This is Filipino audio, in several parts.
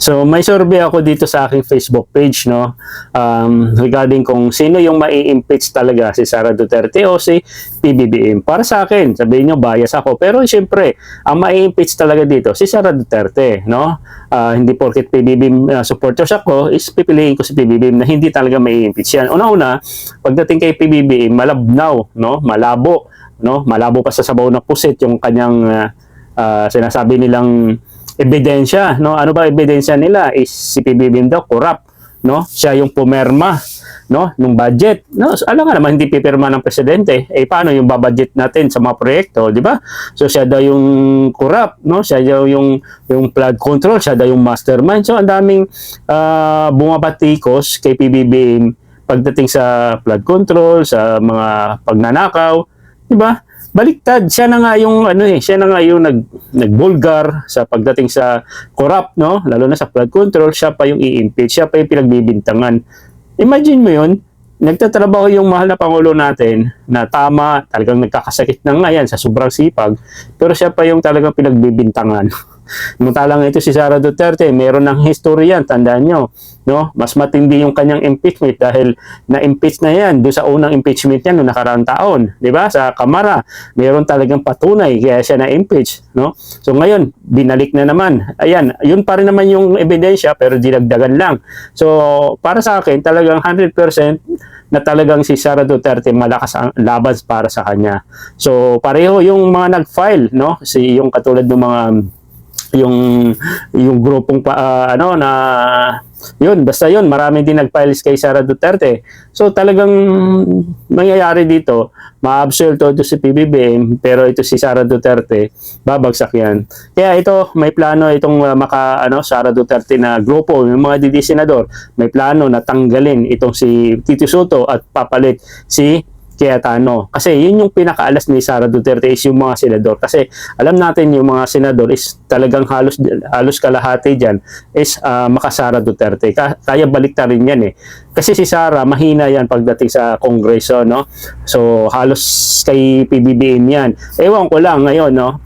So may survey ako dito sa aking Facebook page, no, regarding kung sino yung mai-impeach talaga, si Sara Duterte o si PBBM. Para sa akin, sabihin nyo bias ako, pero siyempre ang mai-impeach talaga dito si Sara Duterte, no. Hindi porket PBBM supporters ako is pipiliin ko si PBBM na hindi talaga mai-impeach yan. Una-una, pagdating kay PBBM, malabnaw, no, malabo, no, malabo pa sa sabaw ng pusit yung kanyang sinasabi nilang ebidensya, no? Ano ba ebidensya nila? Is si PBBM daw corrupt, no? Siya yung pumerma, no, nung budget. No, so, alam nga naman hindi pipirma ng presidente. Eh paano yung babudget natin sa mga proyekto, di ba? So siya daw yung corrupt, no? Siya daw yung flood control, siya daw yung mastermind. So ang daming bumabatikos kay PBBM pagdating sa flood control, sa mga pagnanakaw, di ba? Baliktad, siya na nga yung siya na nga yung nagbulgar sa pagdating sa corrupt, no, lalo na sa flood control, siya pa yung i-impeach, siya pa yung pinagbibintangan. Imagine mo yun, nagtatrabaho yung mahal na pangulo natin na tama, talagang nagkakasakit na nga yan sa sobrang sipag, pero siya pa yung talagang pinagbibintangan. Samantalang ito si Sara Duterte, meron ng history yan, tandaan nyo, no? Mas matindi yung kanyang impeachment dahil na-impeach na yan doon sa unang impeachment niya noong nakaraang taon, di ba? Sa Kamara, meron talagang patunay kaya siya na-impeach, no? So ngayon, binalik na naman. Ayan, yun pa rin naman yung ebidensya pero dinagdagan lang. So para sa akin, talagang 100% na talagang si Sara Duterte malakas ang laban para sa kanya. So pareho yung mga nag-file, no? Yung katulad ng mga yung grupong na yun, basta yun, marami din nag-files kay Sara Duterte. So talagang mangyayari dito, ma-absuelto ito si PBBM, pero ito si Sara Duterte, babagsak yan. Kaya ito, may plano itong Sara Duterte na grupo, yung mga senador, may plano na tanggalin itong si Tito Soto at papalit si Cayetano. Kasi yun yung pinakaalas ni Sara Duterte is yung mga senador. Kasi alam natin yung mga senador is talagang halos kalahati dyan is maka-Sara Duterte. Kaya baliktarin yan eh. Kasi si Sara mahina yan pagdating sa Kongreso, no? So halos kay PBBM yan. Ewan ko lang ngayon, no?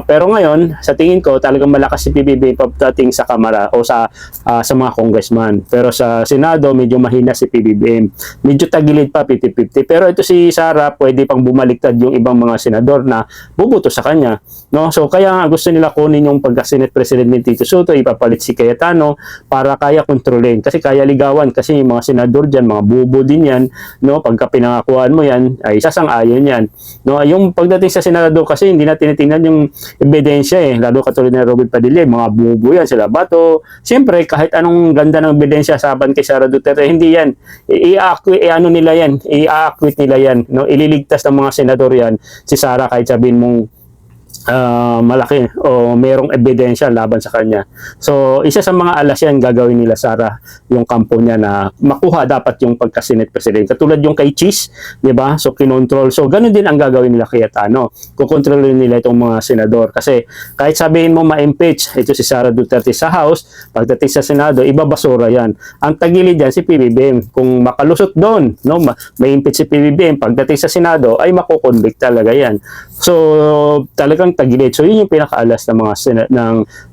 Pero ngayon, sa tingin ko, talagang malakas si PBBM pagdating sa Kamara o sa mga congressman. Pero sa Senado, medyo mahina si PBBM. Medyo tagilid pa, 50-50. Pero ito si Sara, pwede pang bumaliktad yung ibang mga senador na bubuto sa kanya. No? So, kaya gusto nila kunin yung pagka-Senate President ni Tito Soto, ipapalit si Cayetano para kaya kontrolin. Kasi kaya ligawan. Kasi yung mga senador dyan, mga bubo din yan. No? Pagka pinangakuan mo yan, ay sasang-ayon yan. No? Yung pagdating sa senador kasi, hindi na tinitingnan yung ebidensya eh, lalo katulad ng Robin Padilla, mga bubo yan, sila Bato. Siyempre, kahit anong ganda ng ebidensya saban kay Sara Duterte, hindi yan. I-acquit nila yan. No? Ililigtas ng mga senador yan, si Sara kahit sabihin mong malaki o merong ebidensya laban sa kanya. So, isa sa mga alas yan gagawin nila Sara, yung kampo niya na makuha dapat yung pagka-Senate President. Katulad yung kay Cheese, di ba? So, kinontrol. So, ganun din ang gagawin nila kay Cayetano. Kukontrolin nila itong mga senador. Kasi, kahit sabihin mo ma-impeach, ito si Sara Duterte sa House, pagdating sa Senado, ibabasura yan. Ang tagilid yan si PBBM. Kung makalusot doon, no, ma-impeach si PBBM, pagdating sa Senado, ay makukonvict talaga yan. So, talagang tagilid. So, yun yung pinakaalas ng mga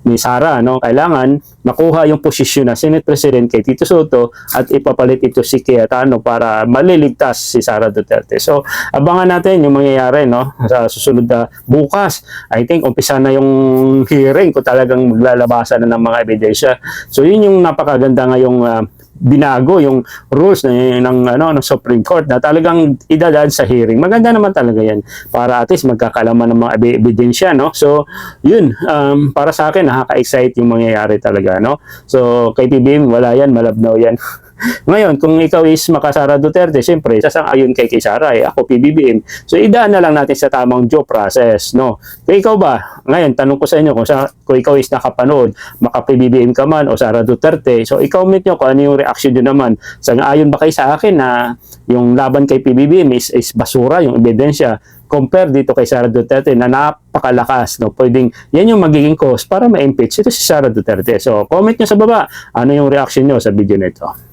ni Sara, no? Kailangan makuha yung posisyon na Senate President kay Tito Soto at ipapalit ito si Cayetano para maliligtas si Sara Duterte. So, abangan natin yung mangyayari, no? Sa susunod na bukas. I think umpisa na yung hearing kung talagang maglalabasan na ng mga ebidensya. So, yun yung napakaganda ngayong binago yung rules ng Supreme Court na talagang idadaan sa hearing. Maganda naman talaga yan para at least magkakalaman ng mga ebidensya, no? So, yun, para sa akin, nakaka-excite yung mangyayari talaga, no? So, kay PBBM, wala yan, malabnaw yan. Ngayon, kung ikaw is maka-Sara Duterte, siyempre, sasang-ayon kay Sara, ako PBBM. So, idaan na lang natin sa tamang due process, no? Kaya ikaw ba? Ngayon, tanong ko sa inyo, kung ikaw is nakapanood, maka-PBBM ka man o Sara Duterte, so i-comment nyo kung ano yung reaction nyo naman. Sang-ayon ba kayo sa akin na yung laban kay PBBM is basura, yung ebidensya, compare dito kay Sara Duterte na napakalakas, no? Pwedeng yan yung magiging cause para ma-impeach ito si Sara Duterte. So, comment nyo sa baba, ano yung reaction nyo sa video nito.